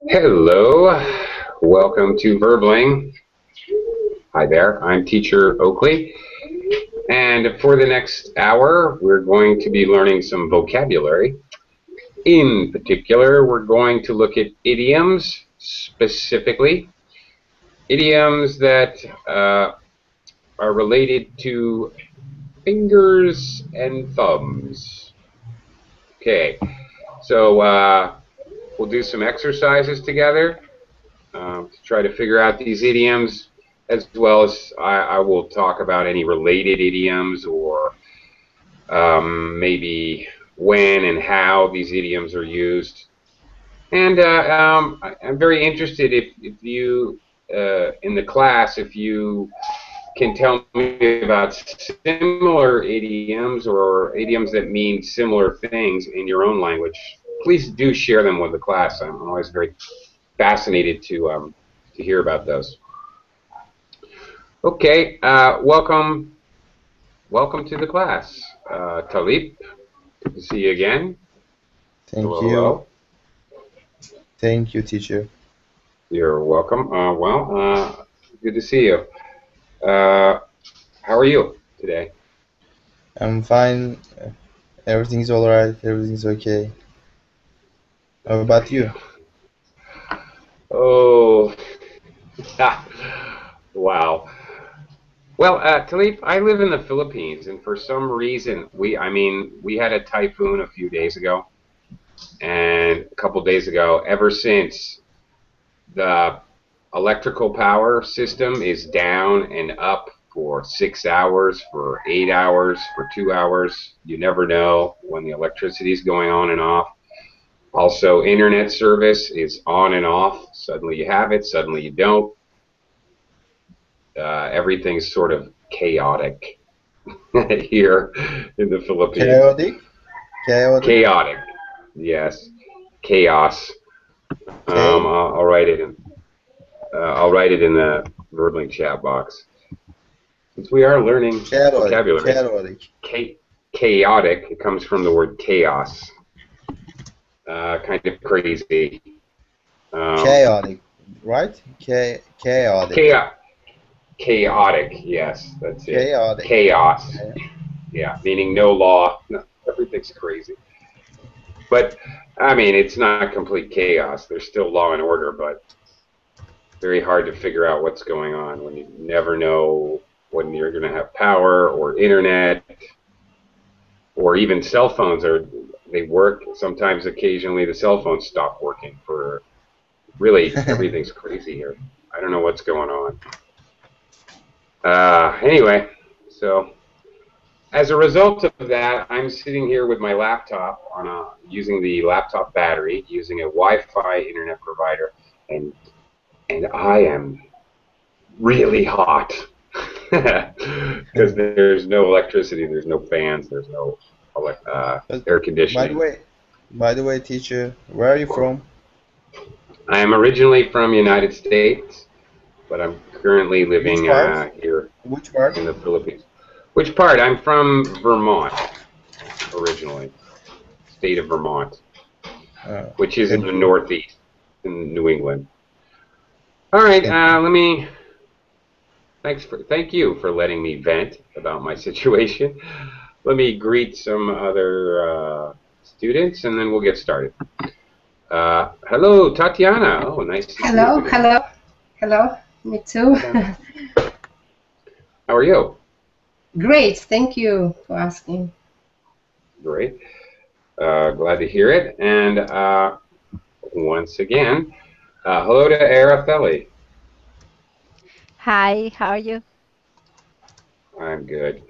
Hello, welcome to Verbling. Hi there, I'm teacher Oakley, and for the next hour we're going to be learning some vocabulary. In particular, we're going to look at idioms, specifically idioms that are related to fingers and thumbs. Okay, so we'll do some exercises together to try to figure out these idioms, as well as I will talk about any related idioms or maybe when and how these idioms are used. And I'm very interested if you, in the class, if you can tell me about similar idioms or idioms that mean similar things in your own language. Please do share them with the class. I'm always very fascinated to hear about those. Okay, welcome to the class. Talib, good to see you again. Thank Hello, you. hello. Thank you, teacher. You're welcome. Good to see you. How are you today? I'm fine. Everything's all right. Everything's okay. How about you? Oh, wow. Well, Talib, I live in the Philippines, and for some reason, we had a typhoon a few days ago, and a couple days ago, ever since, the electrical power system is down and up for 6 hours, for 8 hours, for 2 hours. You never know when the electricity is going on and off. Also, internet service is on and off. Suddenly you have it, suddenly you don't. Everything's sort of chaotic here in the Philippines. Chaotic? Chaotic? Chaotic, yes, chaos. K? I'll write it in. I'll write it in the Verbling chat box. Since we are learning Chaotic. vocabulary, Chaotic. chaotic, it comes from the word chaos. Kind of crazy. Chaotic. Right? Chaotic. Chaotic, yes, that's it. Chaotic. Chaos, Okay. yeah, meaning no law. No, everything's crazy. But, I mean, it's not complete chaos. There's still law and order, but very hard to figure out what's going on when you never know when you're going to have power or internet or even cell phones. They work. Sometimes, occasionally, the cell phones stop working for really everything's crazy here. I don't know what's going on. Anyway, so as a result of that, I'm sitting here with my laptop using the laptop battery, using a Wi-Fi internet provider, and I am really hot because there's no electricity, there's no fans, there's no But air by the conditioning. way, by the way, teacher, where are you from? I am originally from the United States, but I'm currently Which living part? here Which part? in the Philippines. Which part? I'm from Vermont originally, state of Vermont, which is in the Thank you. Northeast, in New England. All right, Thank you. thank you for letting me vent about my situation. Let me greet some other students, and then we'll get started. Hello, Tatiana. Oh, nice to see you Hello, again. hello, hello. Me too. How are you? Great, thank you for asking. Great. Glad to hear it. And once again, hello to Arafeli. Hi, how are you? I'm good.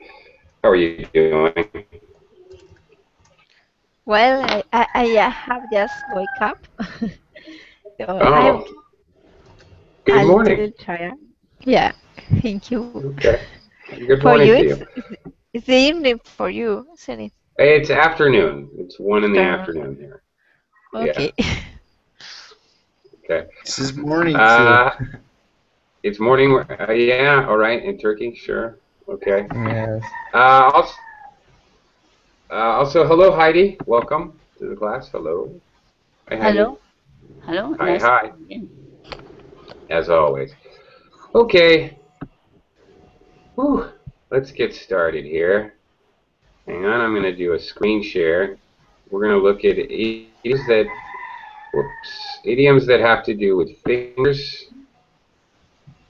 How are you doing? Well, I have just woke up, so I'm Oh, good a morning. little tired. Yeah, thank you. Okay. Good For morning you, to you. it's the evening for you, isn't it? It's afternoon. It's 1 in the Afternoon. afternoon here. Yeah. Okay. Okay. This is morning too. Uh, it's morning. Yeah. All right. In Turkey, sure. Okay. Yes. Also, hello, Heidi. Welcome to the class. Hello. Hi, Heidi. Hello. Hello, Hi, nice hi, again. as always. Okay, whew. Let's get started here. Hang on, I'm going to do a screen share. We're going to look at idioms that have to do with fingers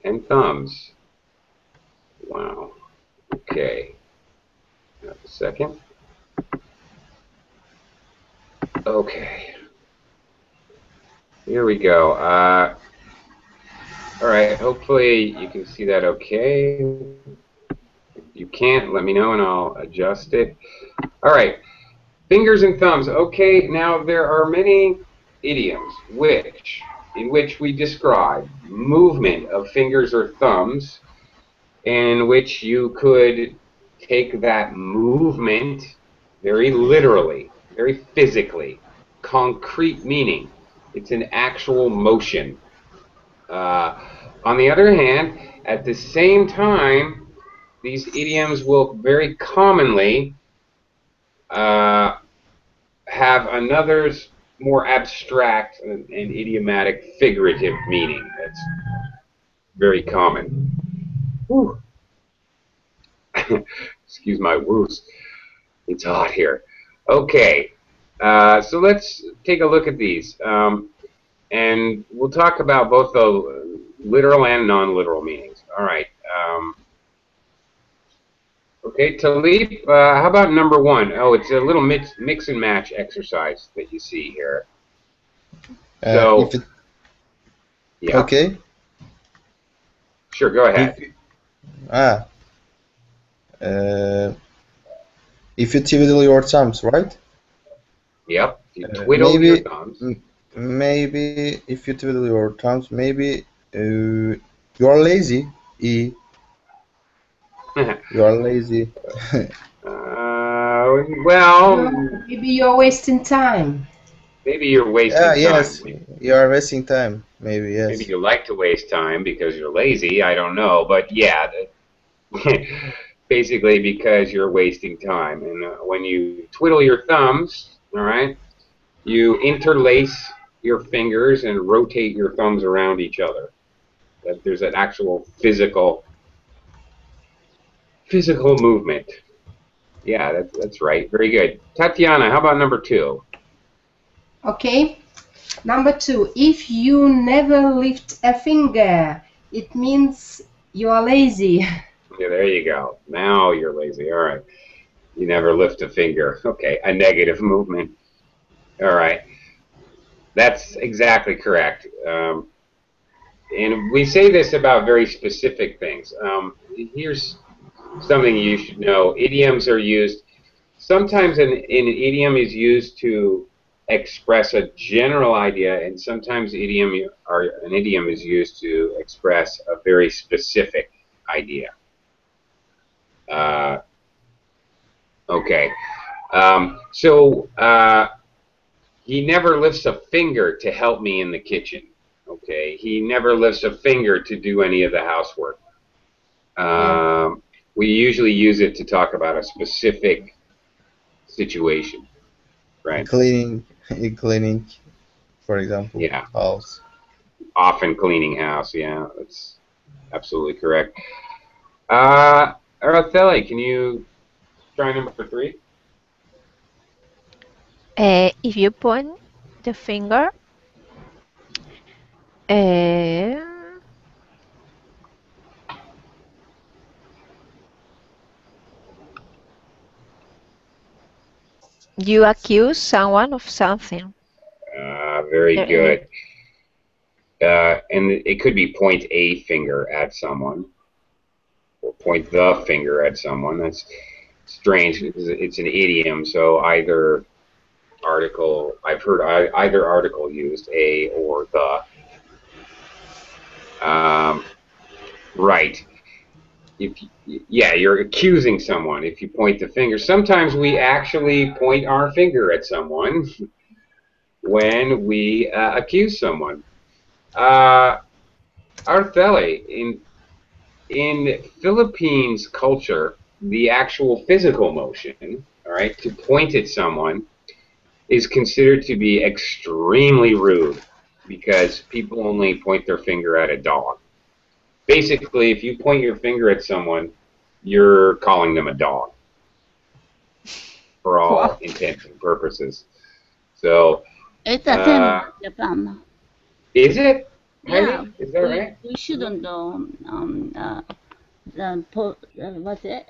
and thumbs. Wow. Okay. A second. Okay. Here we go. All right. Hopefully you can see that okay. If you can't, let me know and I'll adjust it. All right. Fingers and thumbs. Okay. Now there are many idioms in which we describe movement of fingers or thumbs, in which you could take that movement very literally, very physically, concrete meaning. It's an actual motion. On the other hand, at the same time, these idioms will very commonly have another more abstract and idiomatic figurative meaning that's very common. Whew. Excuse my woos. It's hot here. Okay, so let's take a look at these. And we'll talk about both the literal and non-literal meanings. All right. Okay, Talib, how about number one? Oh, it's a little mix and match exercise that you see here. So, yeah. Okay. Sure, go ahead. If you twiddle your thumbs, right? Yep. You twiddle your thumbs. Maybe if you twiddle your thumbs, maybe you are lazy. You are lazy. Well, maybe you're wasting time. Maybe you're wasting time. Yes, you are wasting time. Maybe, yes. Maybe you like to waste time because you're lazy. I don't know, but yeah, basically because you're wasting time. And when you twiddle your thumbs, all right, you interlace your fingers and rotate your thumbs around each other. That there's an actual physical movement. Yeah, that's right. Very good. Tatiana, how about number two? Okay. Number two, if you never lift a finger, it means you are lazy. Yeah, there you go. Now you're lazy. All right. You never lift a finger. Okay, a negative movement. All right. That's exactly correct. And we say this about very specific things. Here's something you should know. Idioms are used, sometimes an idiom is used to express a general idea, and sometimes an idiom is used to express a very specific idea. Okay. He never lifts a finger to help me in the kitchen. Okay. He never lifts a finger to do any of the housework. We usually use it to talk about a specific situation, right? Cleaning, for example. Yeah. House. Often cleaning house. Yeah, that's absolutely correct. Araceli, can you try number three? If you point the finger, you accuse someone of something. Very good. And it could be point a finger at someone, or point the finger at someone. That's strange because it's an idiom, so either article, I've heard either article used, a or the. Right. You're accusing someone if you point the finger. Sometimes we actually point our finger at someone when we accuse someone. Artheli, in Philippines culture, the actual physical motion, all right, to point at someone is considered to be extremely rude. because people only point their finger at a dog. Basically, if you point your finger at someone, you're calling them a dog for all intents and purposes. So, It's the same in Japan. is it? Yeah, Heidi? Is that right? we shouldn't what's it?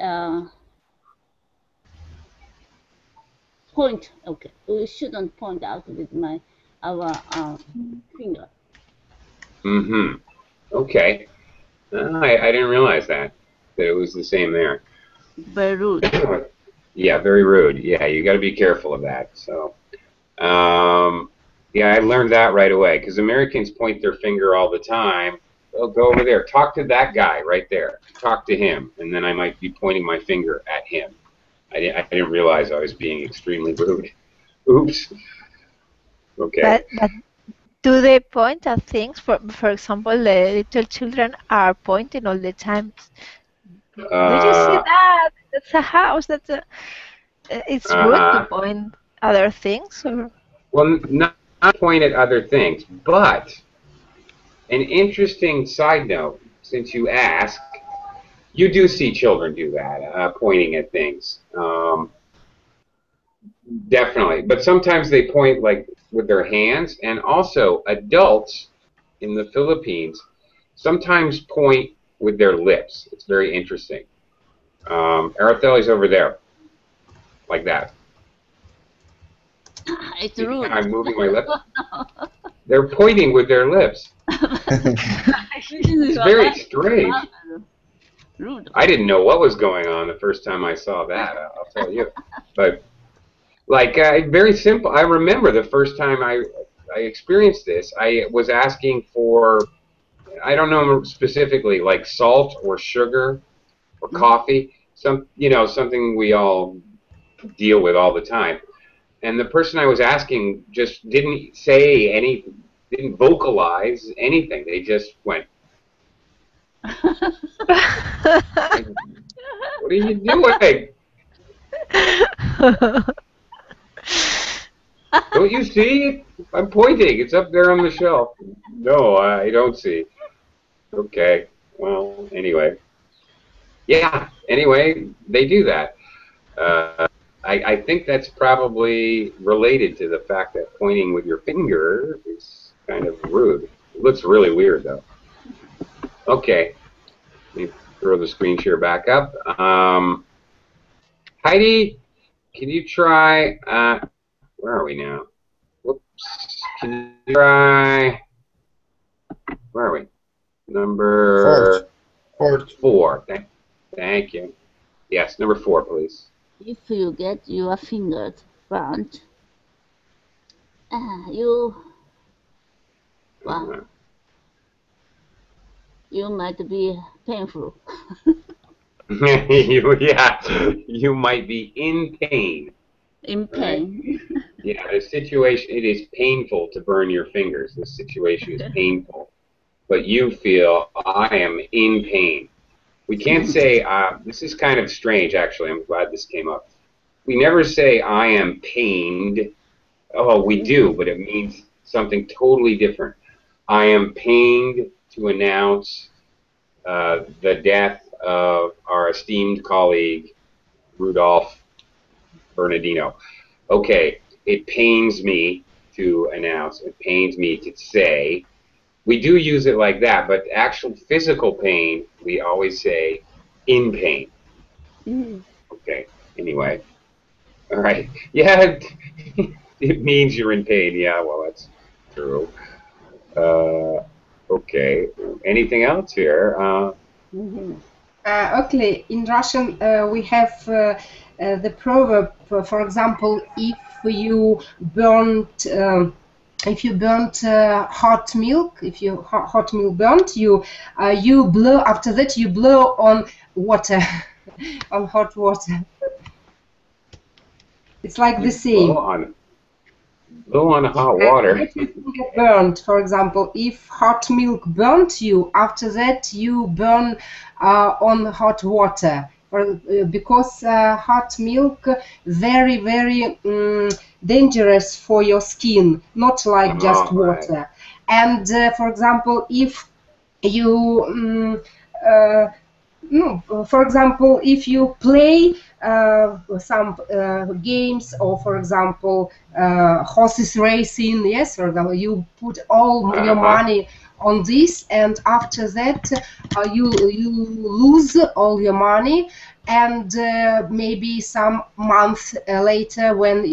Point. Okay, we shouldn't point out with our finger. Mm-hmm. Okay. I didn't realize that it was the same there. Very rude. Yeah, very rude. Yeah, you got to be careful of that. So, yeah, I learned that right away because Americans point their finger all the time. They'll go over there, talk to that guy right there, talk to him, and then I might be pointing my finger at him. I didn't realize I was being extremely rude. Oops. Okay. But do they point at things? For example, the little children are pointing all the time. Do you see that? That's a house. It's rude to point other things, or? Well, not point at other things, but an interesting side note, since you ask, you do see children do that, pointing at things. Definitely, but sometimes they point like with their hands, and also adults in the Philippines sometimes point with their lips. It's very interesting. Araceli's over there, like that. It's rude. I'm moving my lips. They're pointing with their lips. It's very strange. Rude. I didn't know what was going on the first time I saw that, I'll tell you. But, like, very simple. I remember the first time I experienced this, I was asking for, I don't know specifically, like salt or sugar or coffee, something we all deal with all the time. And the person I was asking just didn't say anything, didn't vocalize anything. They just went, what are you doing? Don't you see it? I'm pointing. It's up there on the shelf. No, I don't see. Okay. Well, anyway. Yeah, anyway, they do that. I think that's probably related to the fact that pointing with your finger is kind of rude. It looks really weird, though. Okay. Let me throw the screen share back up. Heidi, can you try, where are we now? Whoops. Can you try, where are we? Number four. Thank you. Yes, number 4, please. If you get your fingers burnt, you might be painful. You might be in pain. In pain. Right? Yeah, the situation, it is painful to burn your fingers. The situation is painful. But you feel, I am in pain. We can't say, this is kind of strange, actually. I'm glad this came up. We never say, I am pained. Oh, we do, but it means something totally different. I am pained to announce the death of our esteemed colleague, Rudolph Bernardino. Okay, it pains me to announce, it pains me to say. We do use it like that, but actual physical pain, we always say in pain. Okay, anyway. All right. Yeah, it means you're in pain. Yeah, well, that's true. Okay. Anything else here? Okay, in Russian we have the proverb, for example, if you burnt hot milk, if you hot milk burnt, you blow, after that you blow on water, on hot water. It's like the same. Blow on hot water. If you get burnt, for example, if hot milk burnt you, after that you burn on hot water, because hot milk very, very dangerous for your skin, not like just water. And for example, if you no, for example, if you play some games, or for example, horses racing, yes, or you put all your money on this, and after that you lose all your money, and maybe some month later, when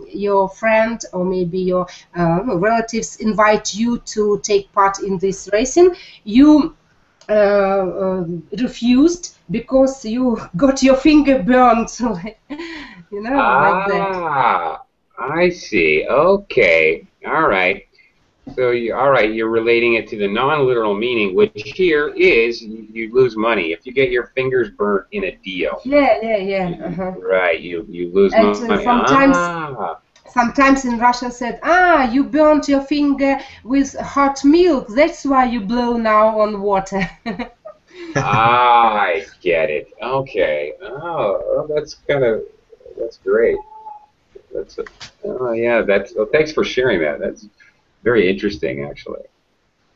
your friend or maybe your relatives invite you to take part in this racing, you refused because you got your finger burned, you know, like that. Ah, I see. Okay. All right. So all right, you're relating it to the non-literal meaning, which here is you lose money if you get your fingers burnt in a deal. Yeah. Right, you lose And money. sometimes in Russian said, you burnt your finger with hot milk, that's why you blow now on water. I get it. Okay. Oh, that's great. Oh yeah, thanks for sharing that. That's very interesting, actually.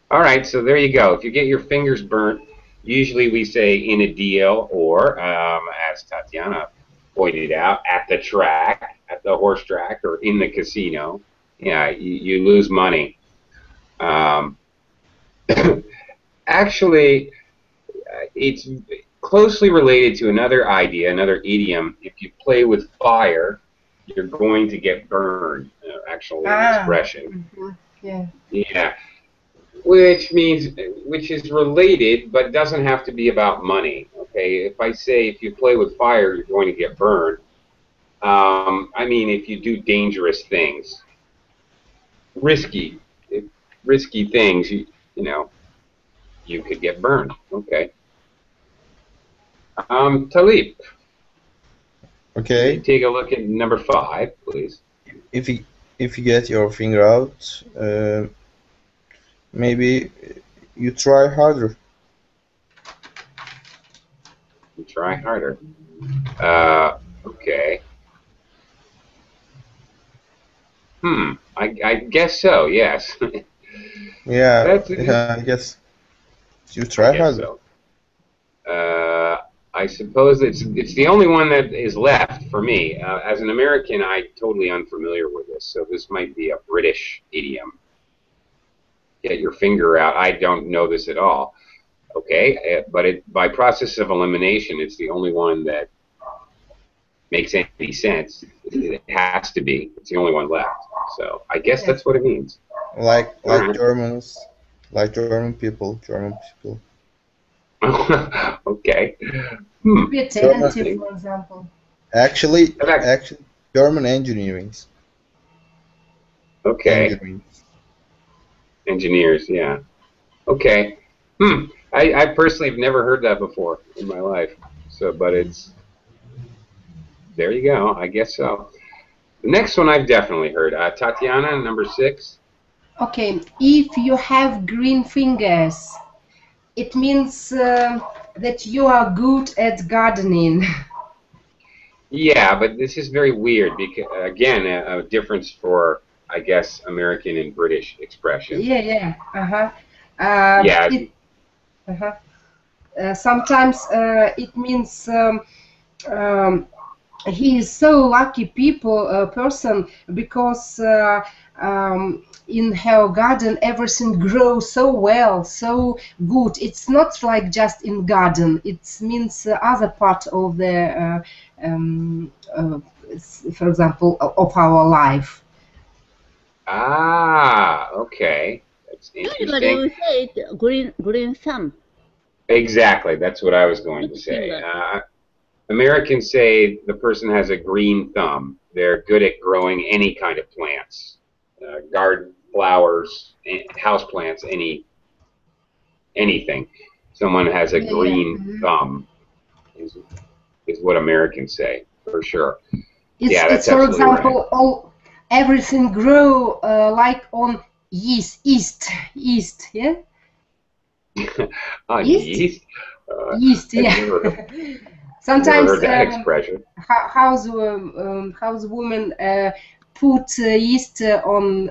All right, so there you go. If you get your fingers burnt, usually we say in a deal, or as Tatiana pointed out, at the track, at the horse track, or in the casino. Yeah, you lose money. Um, actually, it's closely related to another idea, another idiom. If you play with fire, you're going to get burned. Actually, an expression. Yeah. Yeah, which is related, but doesn't have to be about money. Okay, if I say if you play with fire, you're going to get burned. I mean, if you do dangerous things, risky, risky things, you know, you could get burned. Okay. Talib, can you Okay. take a look at number 5, please? If you get your finger out, maybe you try harder. You try harder. Okay. I guess so. Yes. Yeah, That's it. yeah, I guess you I try guess harder. so. I suppose it's the only one that is left for me. As an American, I'm totally unfamiliar with this, so this might be a British idiom. Get your finger out. I don't know this at all. Okay, but by process of elimination, it's the only one that makes any sense. It has to be. It's the only one left. So I guess that's what it means. Like All right. Germans, like German people, German people. Okay. Be German, attentive, for example. actually, German engineering. Okay. Engineers, yeah. Okay. I personally have never heard that before in my life. So, but there you go. I guess so. The next one I've definitely heard. Tatiana, number 6. Okay, if you have green fingers, it means that you are good at gardening. Yeah, but this is very weird because, again, a difference for, I guess, American and British expressions. Yeah. Yeah. Sometimes it means he is so lucky person, because in her garden everything grows so well, so good. It's not like just in garden, it means other part of the for example, of our life. Okay. That's Usually interesting. we say it green thumb. Exactly. That's what I was going to say. Americans say the person has a green thumb. They're good at growing any kind of plants, garden, flowers, house plants, anything. Someone has a green thumb is what Americans say for sure. Yeah, that's It's for absolutely right. example, everything grow like on east, yeah. Yeast. Yeast, I've yeah. never Sometimes heard that expression. housewomen put yeast on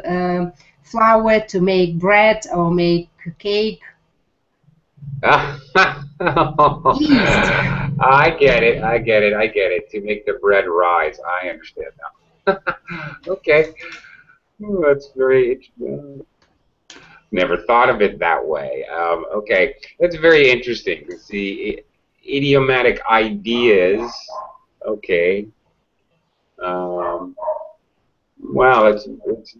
flour to make bread or make cake. Yeast. I get it. I get it. I get it. To make the bread rise. I understand now. Okay. Oh, that's very. Never thought of it that way. Okay, that's very interesting to see idiomatic ideas. Okay. Um, wow, that's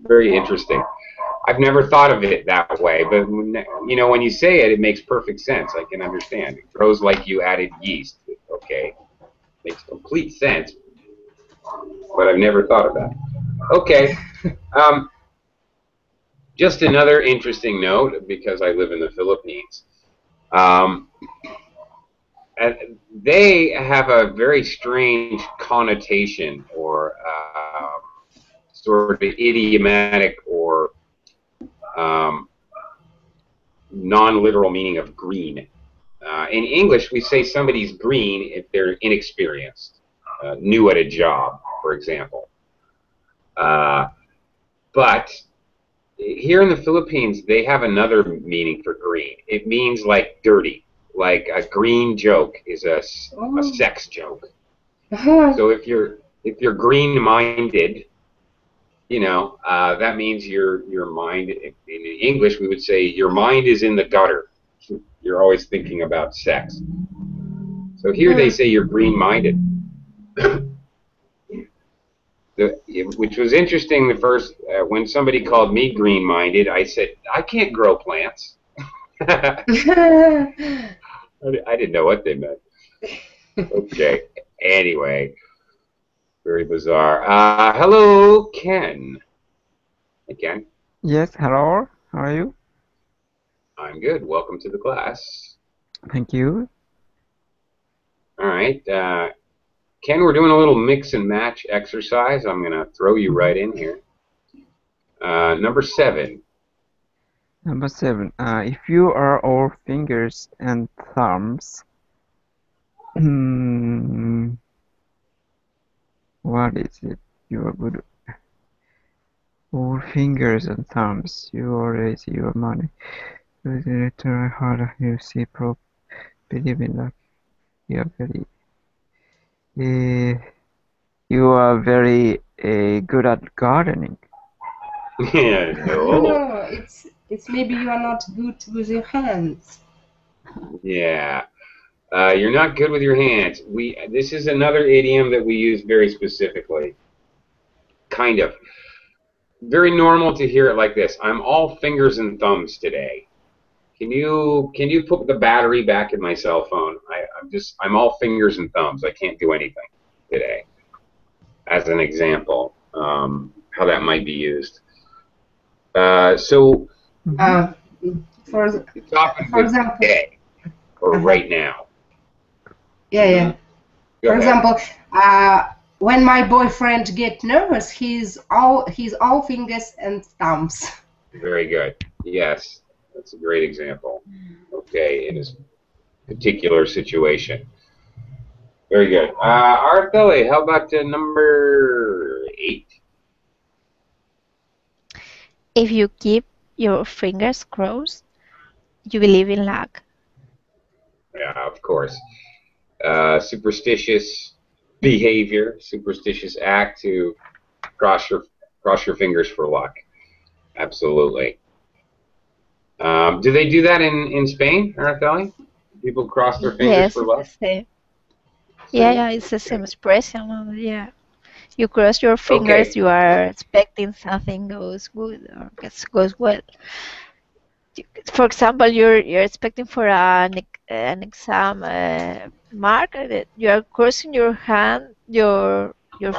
very interesting. I've never thought of it that way, but when you say it, it makes perfect sense. I can understand. It grows like you added yeast. Okay, makes complete sense, but I've never thought of that. Okay. Um, just another interesting note, because I live in the Philippines. Um, and they have a very strange connotation or sort of idiomatic or um, non-literal meaning of green. In English, we say somebody's green if they're inexperienced, new at a job, for example. But here in the Philippines, they have another meaning for green. It means like dirty. Like a green joke is a sex joke. So if you're green-minded, that means your mind. In English, we would say your mind is in the gutter. You're always thinking about sex. So here they say you're green-minded, which was interesting. The first when somebody called me green-minded, I said I can't grow plants. I didn't know what they meant. Okay. Anyway, very bizarre. Hello, Ken. Hey, Ken. Yes, hello. How are you? I'm good. Welcome to the class. Thank you. All right. Ken, we're doing a little mix and match exercise. I'm going to throw you right in here. Number 7. Number 7. If you are all fingers and thumbs, what is it? You are good. All fingers and thumbs. You are lazy. You are money. You try harder. You see prop. Believe in luck. You are very. You are very good at gardening. No. No, it's maybe you are not good with your hands. Yeah. You're not good with your hands. This is another idiom that we use very specifically. Kind of. Very normal to hear it like this. I'm all fingers and thumbs today. Can you put the battery back in my cell phone? I'm all fingers and thumbs. I can't do anything today. As an example, how that might be used. So For it's often for with example, today or right now. yeah. Go For ahead. example, when my boyfriend get nervous, he's all fingers and thumbs. Very good. Yes, that's a great example. Okay, in this particular situation. Very good. Artheli, how about number 8? If you keep your fingers crossed, you believe in luck. Yeah, of course. Superstitious behavior, superstitious act to cross your fingers for luck. Absolutely. Do they do that in Spain, Araceli? People cross their fingers Yes, for it's luck? the same. Yeah, it's the same expression. Yeah. You cross your fingers, Okay. you are expecting something goes good or goes well. For example, you're expecting for an exam mark, you are crossing your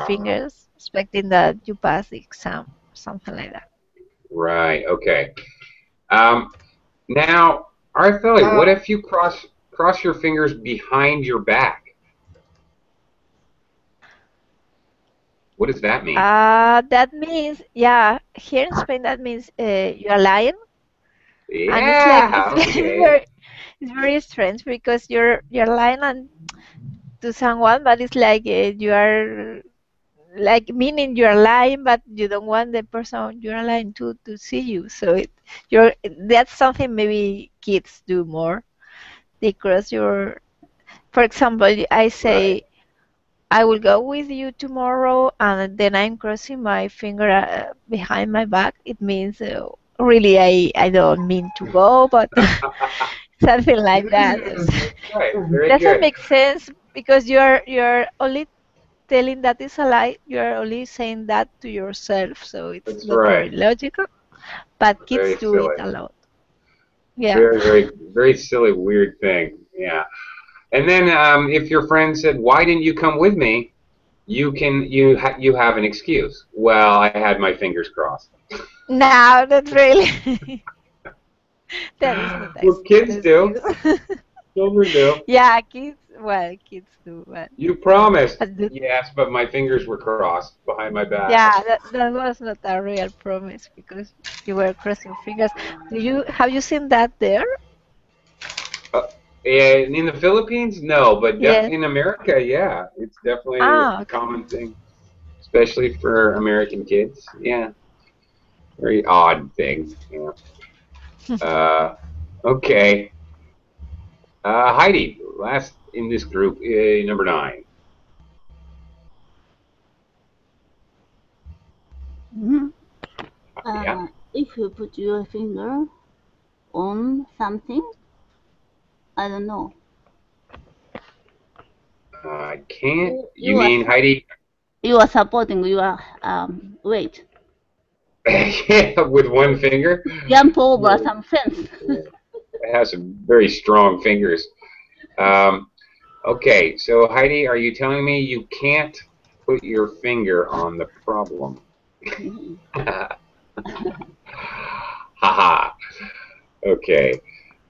fingers, expecting that you pass the exam, something like that. Right. Okay. Now, Araceli, what if you cross your fingers behind your back? What does that mean? That means, yeah, here in Spain, that means you are lying, and it's like Yeah. Okay. it's very strange because you're lying to someone, but it's like you are like meaning you're lying, but you don't want the person you're lying to see you. So that's something maybe kids do more. They cross your. For example, I Right. say I will go with you tomorrow, and then I'm crossing my finger behind my back. It means really I don't mean to go, but something like that. That's right. Very Doesn't good. make sense because you're only telling that is a lie. You're only saying that to yourself, so it's That's not very right. logical. But kids Very do it silly. a lot. Yeah. Very, very, very silly, weird thing. Yeah. And then if your friend said, "Why didn't you come with me?" You have an excuse. Well, I had my fingers crossed. No, not really. That is not Well, an kids do. excuse. Children do. Yeah, kids. Well, kids do, You promised. but Yes, but my fingers were crossed behind my back. yeah, that was not a real promise because you were crossing fingers. Have you seen that there? And in the Philippines, no, but Yes. in America, yeah, it's definitely Ah, a okay. common thing, especially for American kids. Yeah, very odd thing. Yeah. Uh, okay. Heidi, last in this group, number 9. Mhm. Yeah. If you put your finger on something, I don't know. I can't. You, You you are mean Heidi? you are supporting your weight. Yeah, with one finger. Jump over Yeah, some fence. it has some very strong fingers. Um, okay, so Heidi, are you telling me you can't put your finger on the problem? Haha. Okay.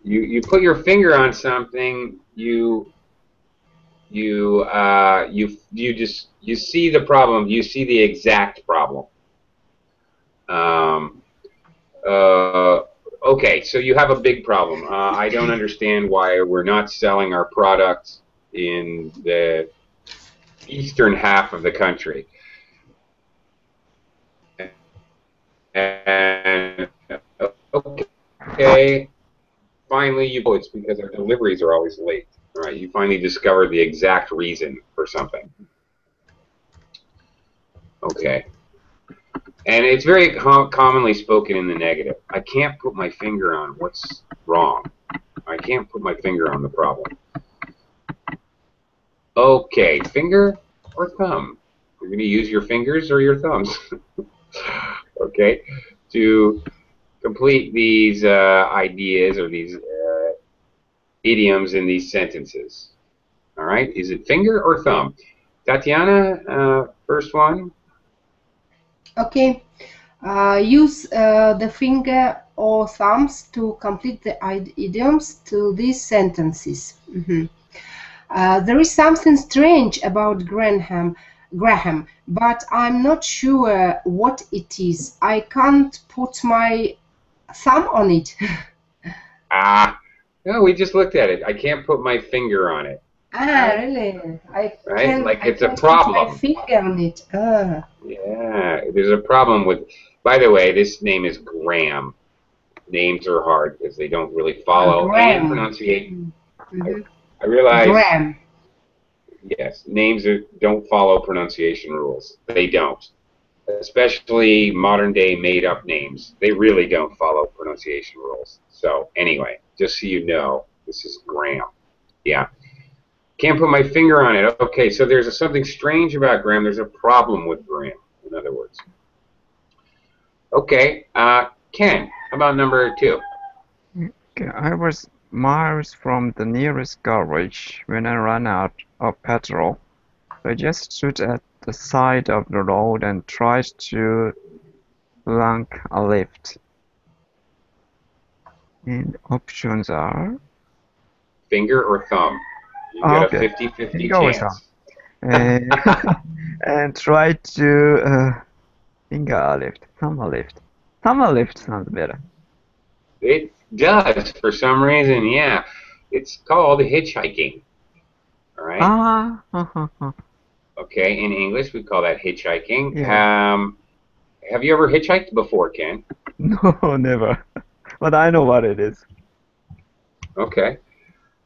You put your finger on something. You see the problem. You see the exact problem. Um, okay, so you have a big problem. I don't understand why we're not selling our products in the eastern half of the country. And okay, finally it's because our deliveries are always late. All right, you finally discovered the exact reason for something. Okay. And it's very commonly spoken in the negative. I can't put my finger on what's wrong. I can't put my finger on the problem. Okay, finger or thumb? You're going to use your fingers or your thumbs. Okay, to complete these ideas or these idioms in these sentences. All right, is it finger or thumb? Tatiana, first one. Okay. Use the finger or thumbs to complete the idioms to these sentences. There is something strange about Graham, but I'm not sure what it is. I can't put my thumb on it. No, we just looked at it. I can't put my finger on it. Really? Right? Like I it's a can't put my problem. finger on it. Yeah, there's a problem with. By the way, this name is Graham. Names are hard because they don't really follow any Graham. pronunciation. Mhm. I realize, Graham. yes, names don't follow pronunciation rules. They don't. Especially modern day made up names. They really don't follow pronunciation rules. So, anyway, just so you know, this is Graham. Yeah. Can't put my finger on it. Okay, so there's something strange about Graham. There's a problem with Graham, in other words. Okay, Ken, how about number 2? Okay, I was miles from the nearest garage when I ran out of petrol. I just stood at the side of the road and tried to blank a lift. And options are Finger or thumb? You get a okay. 50-50 Finger or thumb. chance. And, and try to finger a lift, thumb a lift. Thumb a lift sounds better. It does, for some reason, yeah. It's called hitchhiking. All right? Okay, in English we call that hitchhiking. Yeah. Have you ever hitchhiked before, Ken? No, never. But I know what it is. Okay.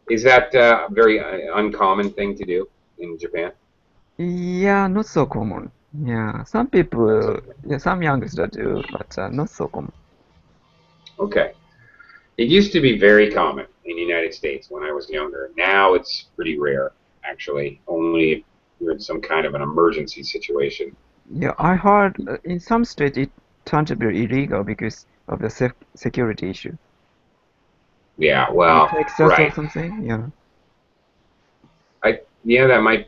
Is that a very uncommon thing to do in Japan? Yeah, not so common. Yeah, some Not so people, common. yeah, some youngsters do, but not so common. Okay. It used to be very common in the United States when I was younger. Now it's pretty rare, actually. Only if you're in some kind of an emergency situation. Yeah, I heard in some states it turned to be illegal because of the security issue. Yeah, In well, Texas or right. something, yeah. Yeah,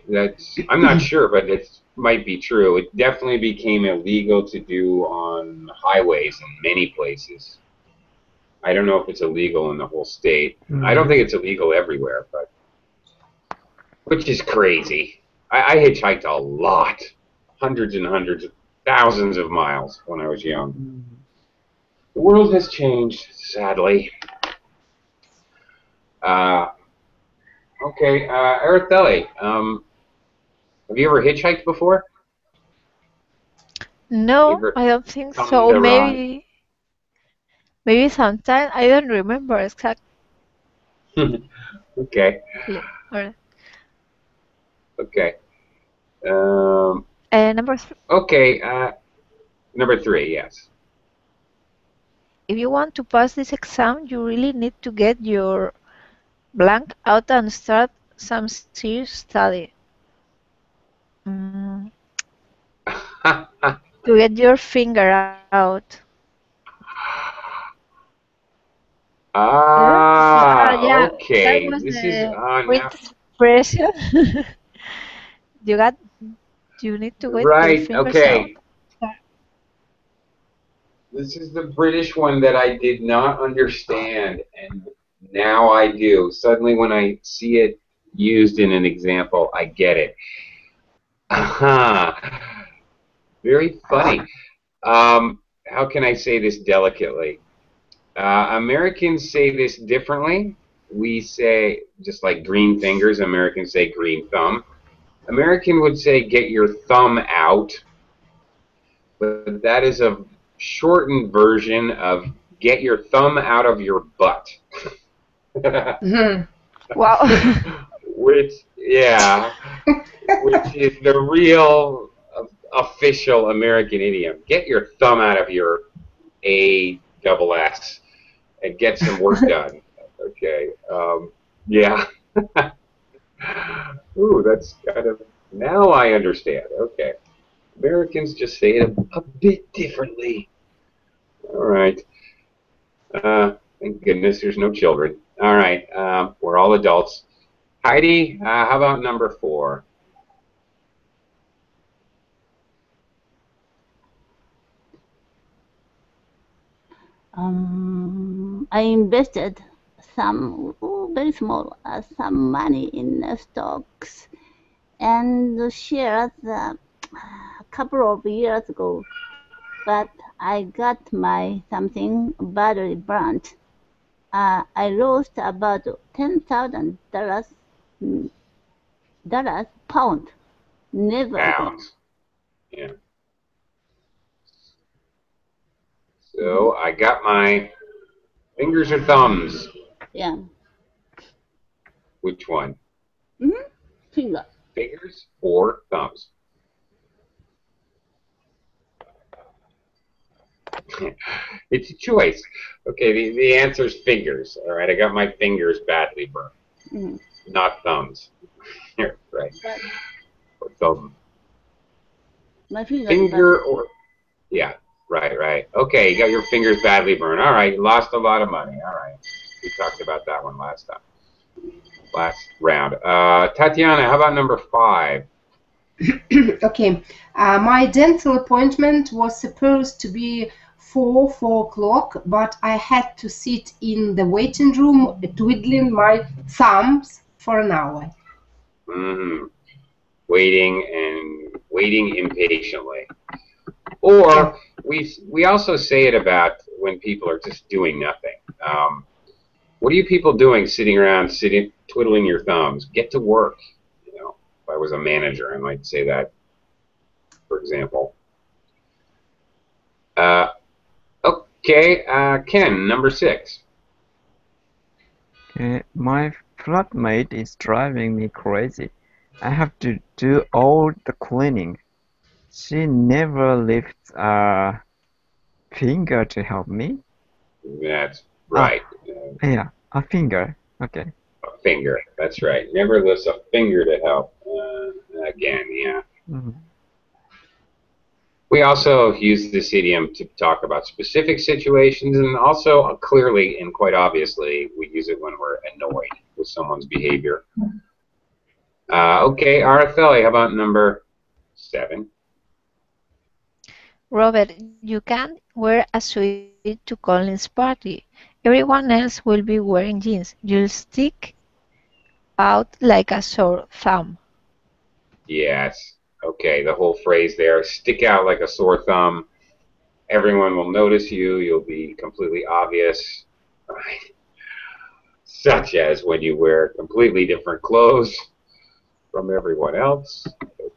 that's, I'm not sure, but it might be true. It definitely became illegal to do on highways in many places. I don't know if it's illegal in the whole state. I don't think Mm. it's illegal everywhere, but which is crazy. I hitchhiked a lot, hundreds and hundreds, thousands of miles when I was young. Mm. The world has changed, sadly. Uh, okay, Araceli, have you ever hitchhiked before? You No, ever I don't think thumbed so. a ride? Maybe sometime I don't remember exactly. Okay, Or okay. Um, number three, okay, number three, yes. if you want to pass this exam, you really need to get your blank out and start some serious study. Mm, to get your finger out. Yes, yeah, that Okay. was This is the quick now. expression. You got, you need to get your Right. fingers out. Okay. This is the British one that I did not understand, and now I do. Suddenly, when I see it used in an example, I get it. Aha. Very funny. How can I say this delicately? Americans say this differently. We say, just like green fingers, Americans say green thumb. American would say get your thumb out, but that is a shortened version of get your thumb out of your butt. Mhm. Wow. Which, yeah, which is the real official American idiom. Get your thumb out of your A double S and get some work done. Okay. Yeah. Ooh, that's kind of, now I understand. Okay. Americans just say it a bit differently. All right. Thank goodness there's no children. All right. We're all adults. Heidi, how about number four? I invested very small, some money in stocks and shares a couple of years ago, but I got my something badly burnt. I lost about $10,000, pound. Never again. Pounds. Yeah. Hmm. So I got my fingers or thumbs. Yeah. Which one? Hmm. Finger. Fingers or thumbs? It's a choice. Okay, the answer is fingers. All right, I got my fingers badly burned, Hmm. not thumbs. Here, right. But Or thumb. my finger is bad. Finger or, yeah, right, right. Okay, you got your fingers badly burned. All right, you lost a lot of money. All right. We talked about that one last time, last round. Tatiana, how about number five? Okay, my dental appointment was supposed to be 4 o'clock, but I had to sit in the waiting room twiddling my thumbs for an hour. Mm-hmm. Waiting impatiently. Yeah. Or we also say it about when people are just doing nothing. What are you people doing, sitting around, twiddling your thumbs? Get to work. You know. If I was a manager, I might say that, for example. Okay, Ken, number 6. My flatmate is driving me crazy. I have to do all the cleaning. She never lifts a finger to help me. That's right. Yeah, a finger. Okay. A finger. That's right. Never lifts a finger to help. Again, yeah. Mm-hmm. We also use this idiom to talk about specific situations, and also clearly and quite obviously, we use it when we're annoyed with someone's behavior. Okay, Araceli, how about number 7? Robert, you can't wear a suit to Colin's party. Everyone else will be wearing jeans. You'll stick out like a sore thumb. Yes. Okay, the whole phrase there, stick out like a sore thumb. Everyone will notice you. You'll be completely obvious. Right. Such as when you wear completely different clothes from everyone else.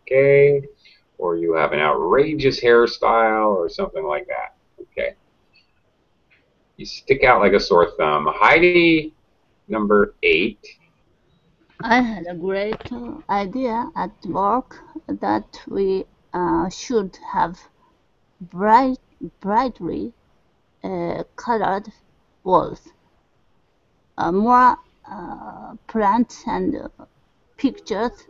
Okay. Or you have an outrageous hairstyle or something like that. Okay. You stick out like a sore thumb. Heidi, number 8. I had a great idea at work that we should have brightly colored walls, more plants and pictures,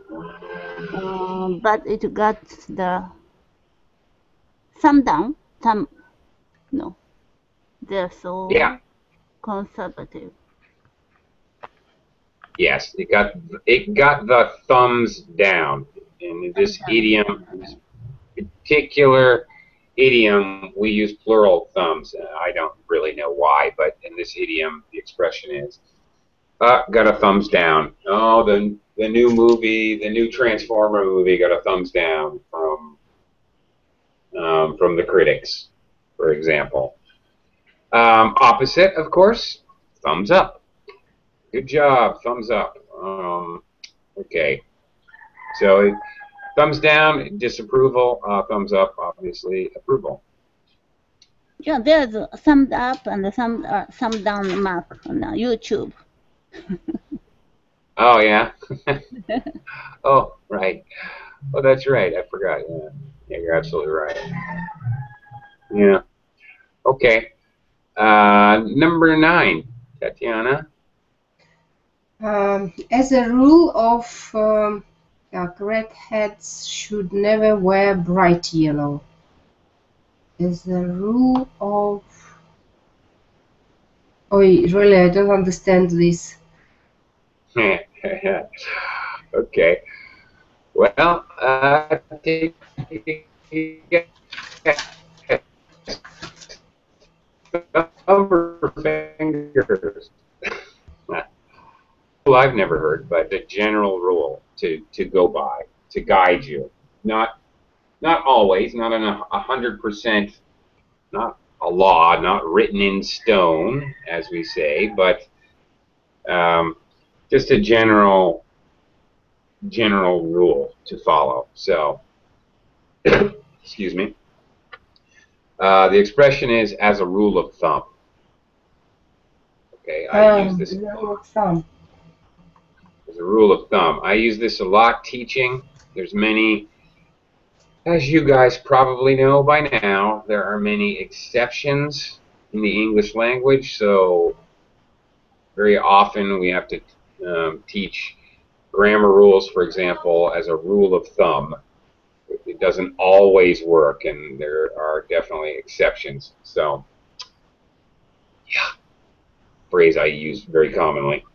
but it got the thumb down. No, they're so Yeah. conservative. Yes, it got the thumbs down. In this idiom, this particular idiom, we use plural thumbs. I don't really know why, but in this idiom, the expression is got a thumbs down. Oh, the new movie, the new Transformer movie, got a thumbs down from the critics, for example. Opposite, of course, thumbs up. Good job, thumbs up. Okay, so thumbs down, disapproval. Thumbs up, obviously, approval. Yeah, there's a thumb up and a thumb down mark on YouTube. Oh, yeah. Oh, right. Oh, that's right. I forgot. Yeah, yeah, you're absolutely right. Yeah. Okay. Number 9, Tatiana. As a rule of redheads should never wear bright yellow. As a rule of... Oh, really, I don't understand this. Okay. Well, take a guess. Thumb or fingers. Well, I've never heard, but the general rule to go by, to guide you. Not always, not in 100%, not a law, not written in stone, as we say, but just a general rule to follow. So, excuse me. The expression is as a rule of thumb. Okay, I use this Rule of thumb. as a rule of thumb. I use this a lot teaching. There's many, as you guys probably know by now, there are many exceptions in the English language, so very often we have to teach grammar rules, for example, as a rule of thumb. It doesn't always work, and there are definitely exceptions. So, yeah, phrase I use very commonly.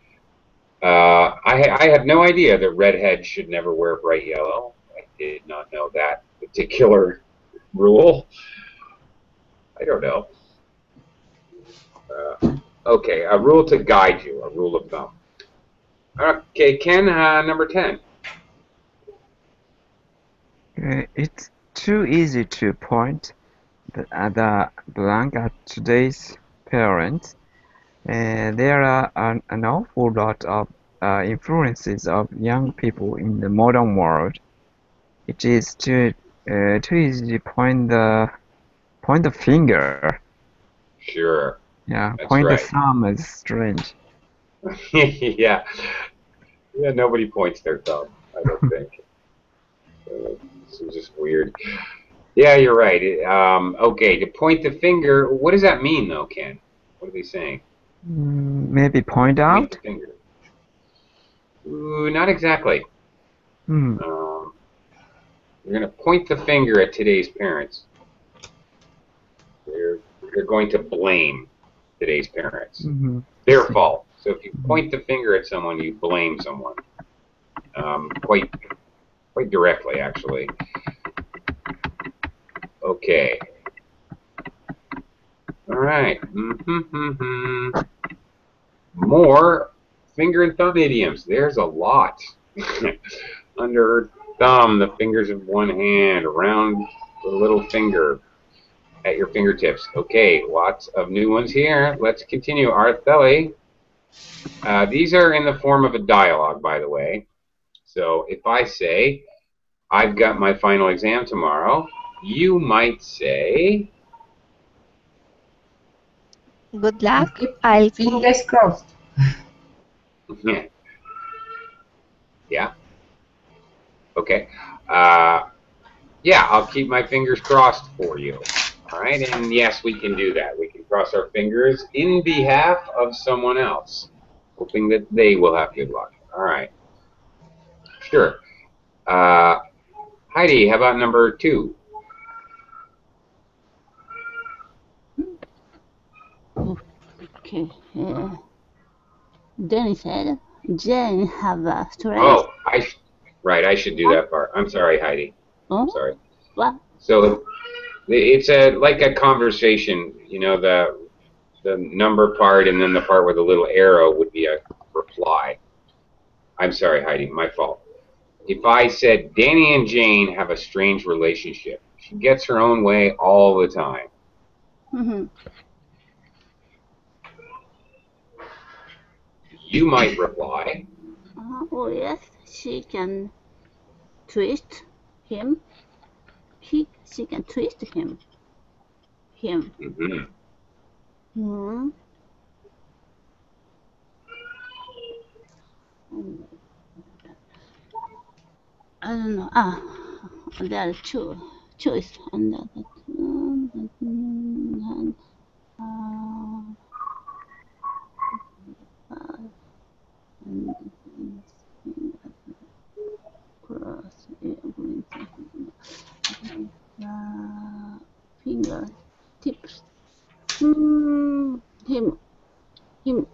I had no idea that redheads should never wear bright yellow. I did not know that particular rule. I don't know. Okay, a rule to guide you, a rule of thumb. Okay, Ken, number 10. It's too easy to point the blank at today's parents. There are an awful lot of influences of young people in the modern world. It is too easy to point the finger. Sure. Yeah, That's point the right. thumb is strange. Yeah. Yeah, nobody points their thumb, I don't think. This is just weird. Yeah, you're right. Okay, to point the finger, what does that mean, though, Ken? What are they saying? Maybe point Point the out? finger. Ooh, not exactly. Hmm. You're going to point the finger at today's parents. They're going to blame today's parents. Mm-hmm. Their See. fault. So if you Mm-hmm. point the finger at someone, you blame someone. Quite directly, actually. Okay. All right. More finger and thumb idioms. There's a lot. Under her thumb, the fingers of one hand, around the little finger, at your fingertips. Okay, lots of new ones here. Let's continue. Artheli. These are in the form of a dialogue, by the way. So if I say, I've got my final exam tomorrow, you might say, Good luck. Keep I'll fingers crossed. yeah, okay. Yeah, I'll keep my fingers crossed for you. All right, and yes, we can do that. We can cross our fingers in behalf of someone else, hoping that they will have good luck. All right, sure. Heidi, how about number 2? Okay. Danny said, Jane have a stress. Oh, right, I should do that part. I'm sorry, Heidi. I'm Oh, sorry. what? So it's like a conversation. You know, the number part and then the part with a little arrow would be a reply. I'm sorry, Heidi, my fault. If I said Danny and Jane have a strange relationship, she gets her own way all the time. Mm-hmm. You might reply, Oh yes, she can twist him. She can twist him. mm-hmm. Hmm. I don't know. There are two choice and that. Cross finger tips. Him.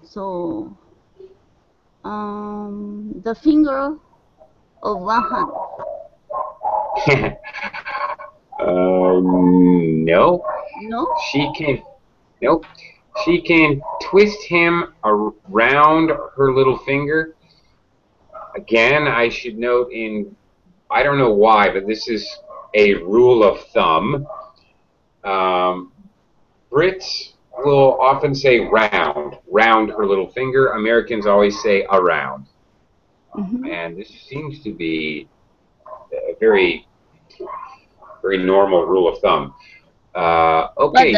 So the finger of one hand. No. No. Nope. She can twist him around her little finger. Again, I should note I don't know why, but this is a rule of thumb. Brits will often say round her little finger. Americans always say around. Mm-hmm. And this seems to be a very, very normal rule of thumb. Okay,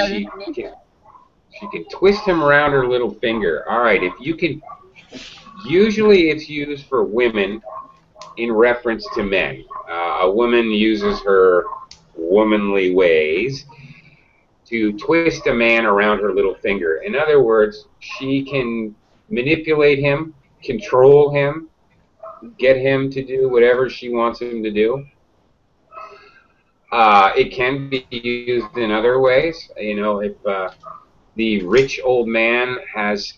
she can twist him around her little finger. All right, if you can, usually it's used for women in reference to men. A woman uses her womanly ways to twist a man around her little finger. In other words, she can manipulate him, control him, get him to do whatever she wants him to do. It can be used in other ways. You know, if the rich old man has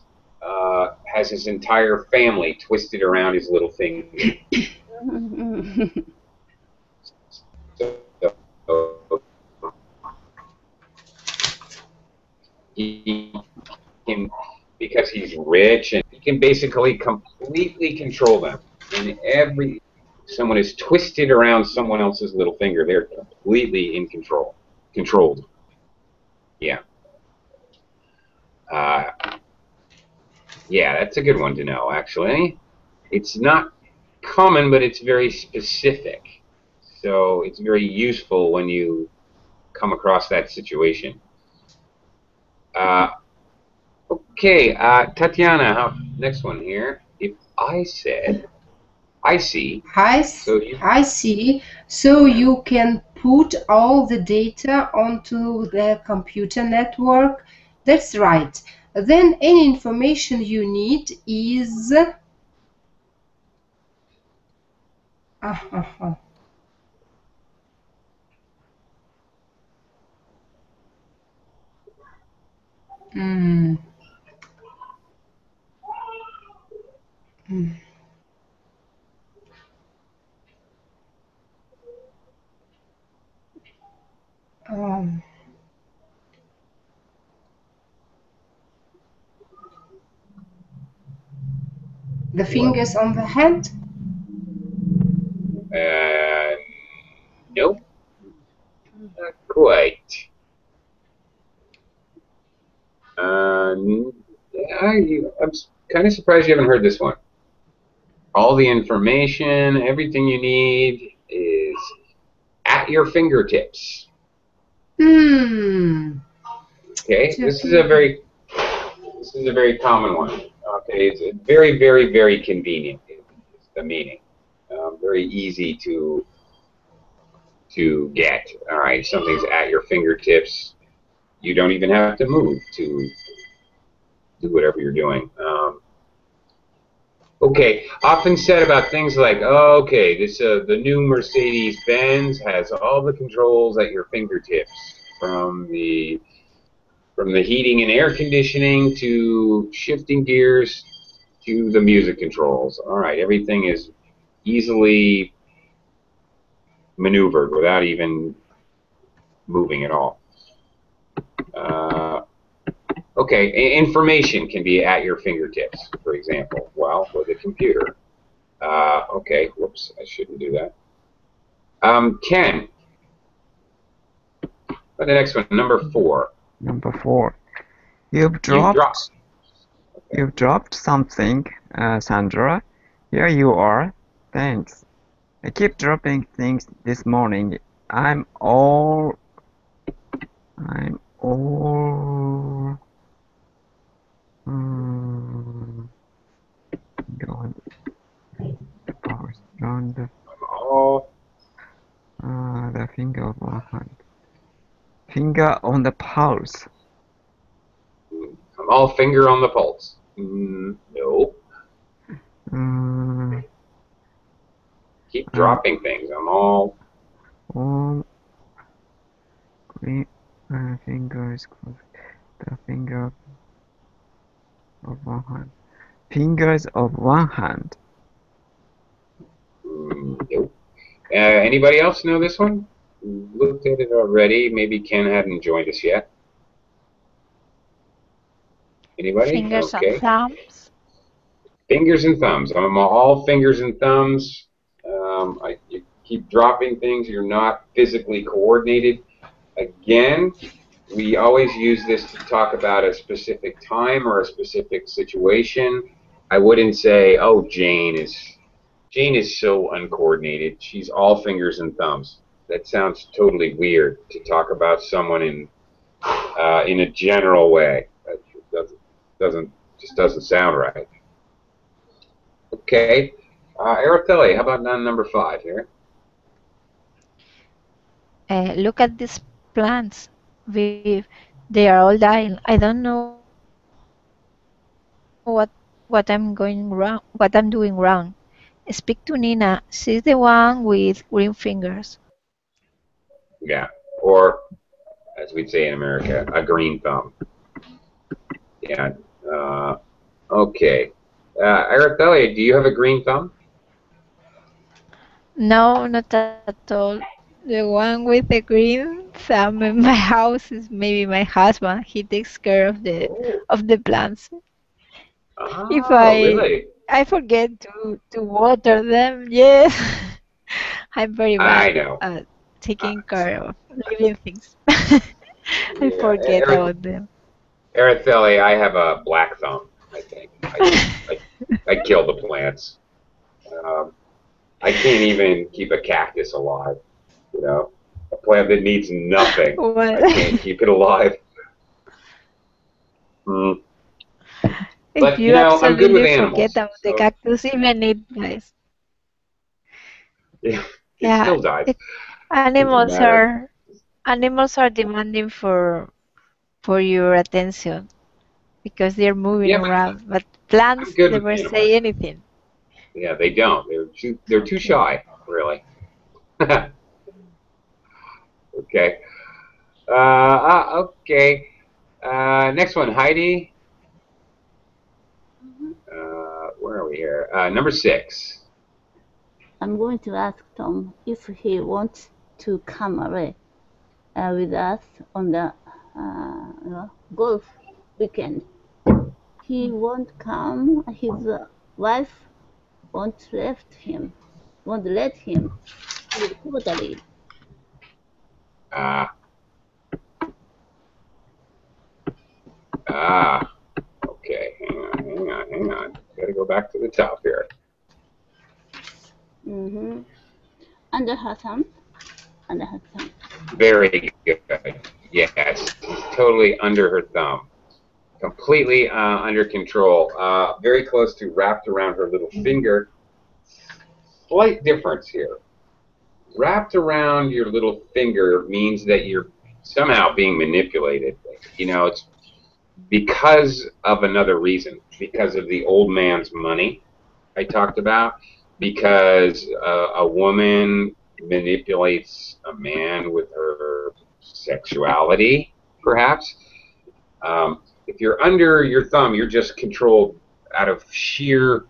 his entire family twisted around his little finger. So he can, because he's rich, and he can basically completely control them. And someone is twisted around someone else's little finger, they're completely in controlled. Yeah. Yeah, that's a good one to know, actually. It's not common, but it's very specific. So it's very useful when you come across that situation. Okay, Tatiana, next one here. If I said, I see, so you, I see. So you can put all the data onto the computer network. That's right. Then any information you need is mm, mm, um, the what? fingers on the hand. Nope, not quite. I'm kind of surprised you haven't heard this one. All the information, everything you need is at your fingertips. Hmm. Okay, this is a very common one. Okay, it's very, very, very convenient. Is the meaning. Very easy to get. All right, something's at your fingertips. You don't even have to move to do whatever you're doing. Okay, often said about things like, oh, okay, this the new Mercedes Benz has all the controls at your fingertips, from the heating and air conditioning to shifting gears to the music controls. All right, everything is easily maneuvered without even moving at all. Okay, information can be at your fingertips, for example. Well, with a computer. Okay, whoops, I shouldn't do that. Ken, the next one, number 4. Number 4. You've You drop. dropped something, Sandra. Here you are. Thanks. I keep dropping things this morning. I'm all going the powers around I'm all the finger of one hand. Finger on the pulse. I'm all finger on the pulse. No. Keep dropping things. I'm all green fingers close. The finger of one hand. Fingers of one hand. nope. Anybody else know this one? Looked at it already. Maybe Ken hadn't joined us yet. Anybody? Fingers Okay. and thumbs. Fingers and thumbs. I'm all fingers and thumbs. You keep dropping things. You're not physically coordinated. Again, we always use this to talk about a specific time or a specific situation. I wouldn't say, oh, Jane is so uncoordinated. She's all fingers and thumbs. That sounds totally weird to talk about someone in a general way. That doesn't sound right. Okay, Araceli, how about number 5 here? Look at these plants. They are all dying. I don't know what I'm going wrong. What I'm doing wrong. Speak to Nina. She's the one with green fingers. Yeah, or as we'd say in America, a green thumb. Yeah. Okay. Araceli, do you have a green thumb? No, not at all. The one with the green thumb in my house is maybe my husband. He takes care of the plants. If Oh, really? I forget to water them, yes. I'm very bad I know. at Uh, taking care of living things. I yeah, forget about them. Araceli, I have a black thumb. I think I kill the plants. I can't even keep a cactus alive. You know, a plant that needs nothing. Well, I can't keep it alive. Mm. if But you you know, I'm good with absolutely forget animals, about the so cactus, even it dies. yeah, it Yeah, still dies. it, Doesn't animals matter. are animals are demanding for your attention because they're moving Yeah, but around. But I'm plants good with never say animals. anything. Yeah, they don't. They're too Okay. shy, really. Okay. Okay. Next one, Heidi. Mhm. Where are we here? Number 6. I'm going to ask Tom if he wants to come away with us on the golf weekend. He won't come. His wife won't let him. He's totally. Uh, ah. Okay. Hang on. Got to go back to the top here. Mm-hmm. Under her thumb. Under her thumb. Very good. Yes, totally under her thumb. Completely under control. Very close to wrapped around her little finger. Slight difference here. Wrapped around your little finger means that you're somehow being manipulated. You know, it's because of another reason. Because of the old man's money I talked about. Because a woman manipulates a man with her sexuality, perhaps. If you're under your thumb, you're just controlled out of pure,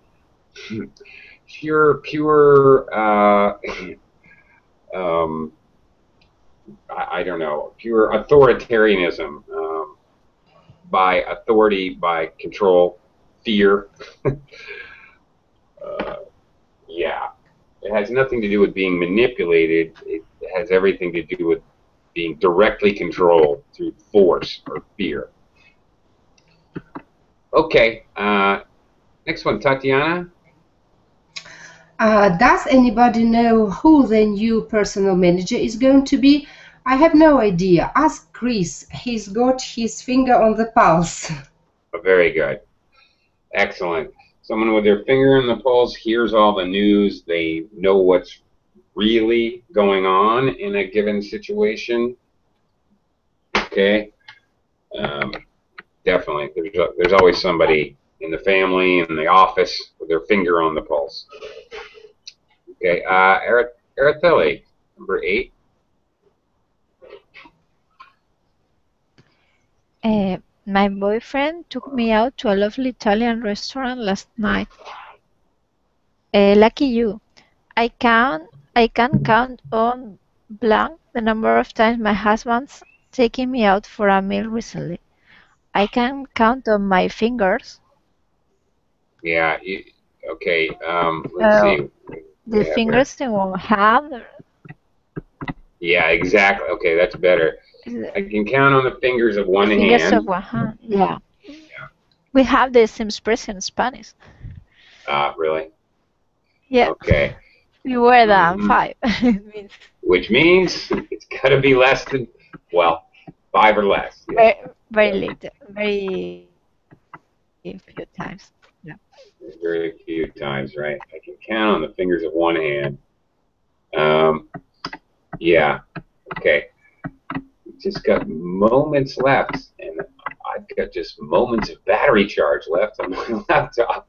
um, I don't know, pure authoritarianism, by authority, by control, fear. Yeah, it has nothing to do with being manipulated. It has everything to do with being directly controlled through force or fear. Okay, next one, Tatiana. Does anybody know who the new personal manager is going to be? I have no idea. Ask Chris. He's got his finger on the pulse. Very good. Excellent. Someone with their finger in the pulse hears all the news. They know what's really going on in a given situation. Okay. Um, Definitely. There's always somebody in the family, in the office, with their finger on the pulse. Okay. Araceli, number 8. My boyfriend took me out to a lovely Italian restaurant last night. Lucky you. I can I can count on blank the number of times my husband's taken me out for a meal recently. I can count on my fingers. Yeah. Okay. Let's Uh, see. What do the we have here? fingers in one hand. Yeah, exactly. Okay, that's better. I can count on the fingers of The one fingers of hand. one hand. Yeah. Yeah. We have the same expression in Spanish. Really? Yeah. Okay. Fewer than Hmm. five. It means Which means it's got to be less than, well, 5 or less. Yeah. very, very Yep. little, very few times. Yeah. Very few times, right? I can count on the fingers of one hand. Um, yeah. Okay. Just got moments left, and I've got just moments of battery charge left on my laptop.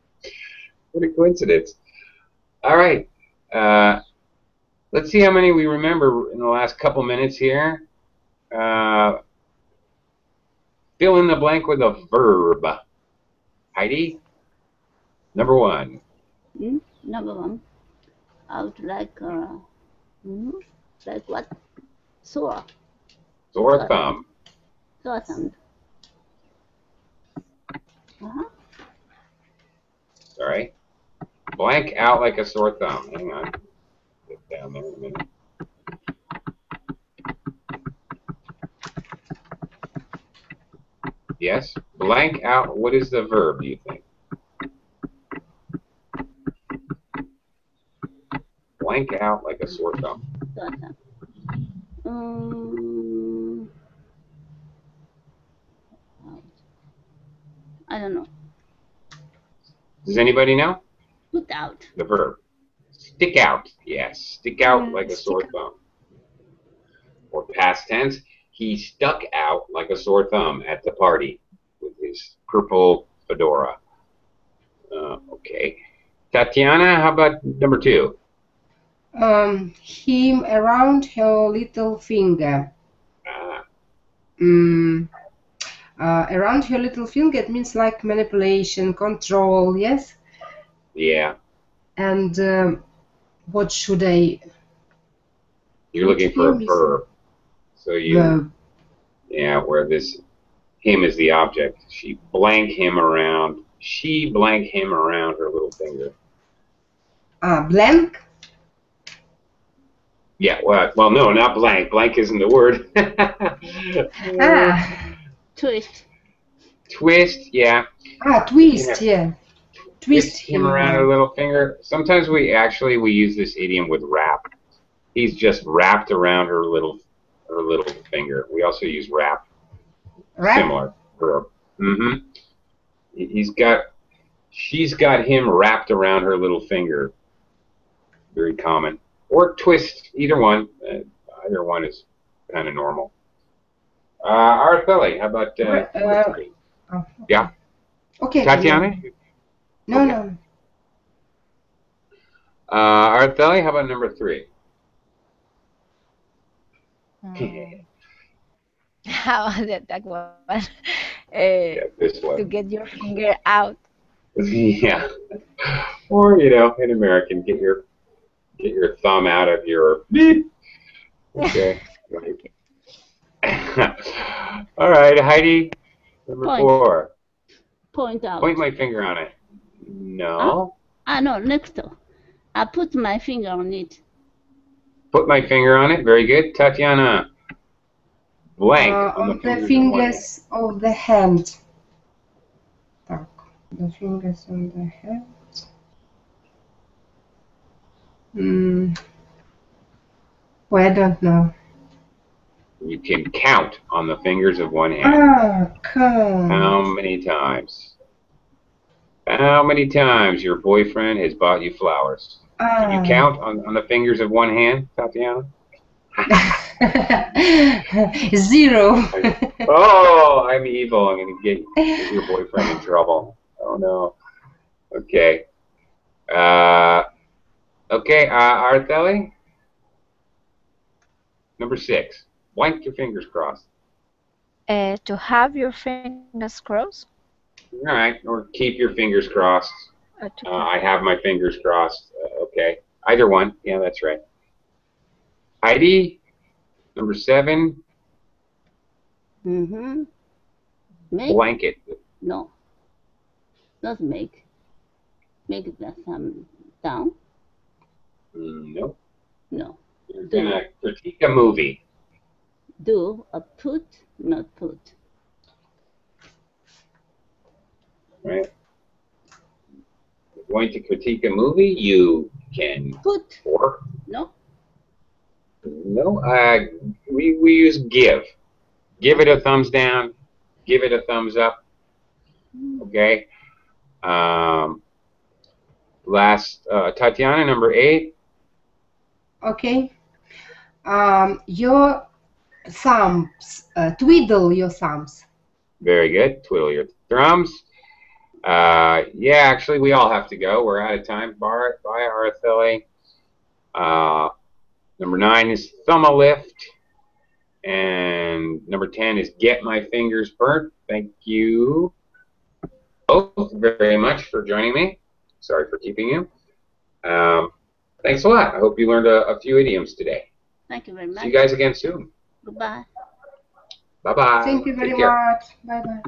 What a coincidence. All right. Uh, let's see how many we remember in the last couple minutes here. Uh, Fill in the blank with a verb. Heidi, number 1. Number one. I would like what? Sore. Sore Sore thumb. thumb. Sore thumb. Uh-huh. Sorry. Blank out like a sore thumb. Hang on. Get down there in a minute. Yes. Blank out. What is the verb, do you think? blank out like a sore thumb. I don't know. Does anybody know? Put out. The verb. Stick out. Yes, stick out like a Stick sore thumb. Or past tense, he stuck out like a sore thumb at the party with his purple fedora. Okay. Tatiana, how about number 2? Him around her little finger. Around her little finger, it means like manipulation, control, yes? Yeah. And what should I... You're looking for a verb. So you... Verb. Yeah, where this him is the object. She blank him around. She blank him around her little finger. Blank? Yeah, well, no, not blank. Blank isn't the word. Twist. Twist, yeah. Twist, yeah. Twist him around her little finger. Sometimes we use this idiom with wrap. He's just wrapped around her little finger. We also use wrap. Similar verb. She's got him wrapped around her little finger. Very common. Or twist, either one. Either one is kind of normal. Artheli, how about number 3? Yeah. Okay. Tatiana? No, okay. no. Artheli, how about number 3? How that one? Yeah, this one. To get your finger out. Yeah. Or, in American, get your thumb out of your... Okay. All right, Heidi, number 4. Point out. Point my finger on it. No. No, next. I put my finger on it. Put my finger on it. Very good. Tatiana. Blank on the fingers of the hand. The fingers on the hand. Well, I don't know. You can count on the fingers of one hand. Count. How many times? How many times your boyfriend has bought you flowers? Can you count on the fingers of one hand, Tatiana? 0. Oh, I'm evil. I'm going to get your boyfriend in trouble. Oh, no. Okay. Artheli? Number 6. Blank your fingers crossed. To have your fingers crossed? All right. Or keep your fingers crossed. I have my fingers crossed. Okay. Either one. Yeah, that's right. Heidi? Number 7. Make? Blanket. No. Not make. Make the thumb down? Nope. No. You're going to critique a movie. Do a put, not put. Right? You're going to critique a movie, you can put. Or? No. No. We use give. Give it a thumbs down. Give it a thumbs up. Okay. Tatiana, number 8. Okay. Your thumbs. Twiddle your thumbs. Very good. Twiddle your thumbs. Yeah, actually, we all have to go. We're out of time. Bye, Artheli. Number 9 is thumb a lift. And number 10 is get my fingers burnt. Thank you both very much for joining me. Sorry for keeping you. Thanks a lot. I hope you learned a few idioms today. Thank you very much. See you guys again soon. Goodbye. Bye-bye. Thank you very much. Bye-bye.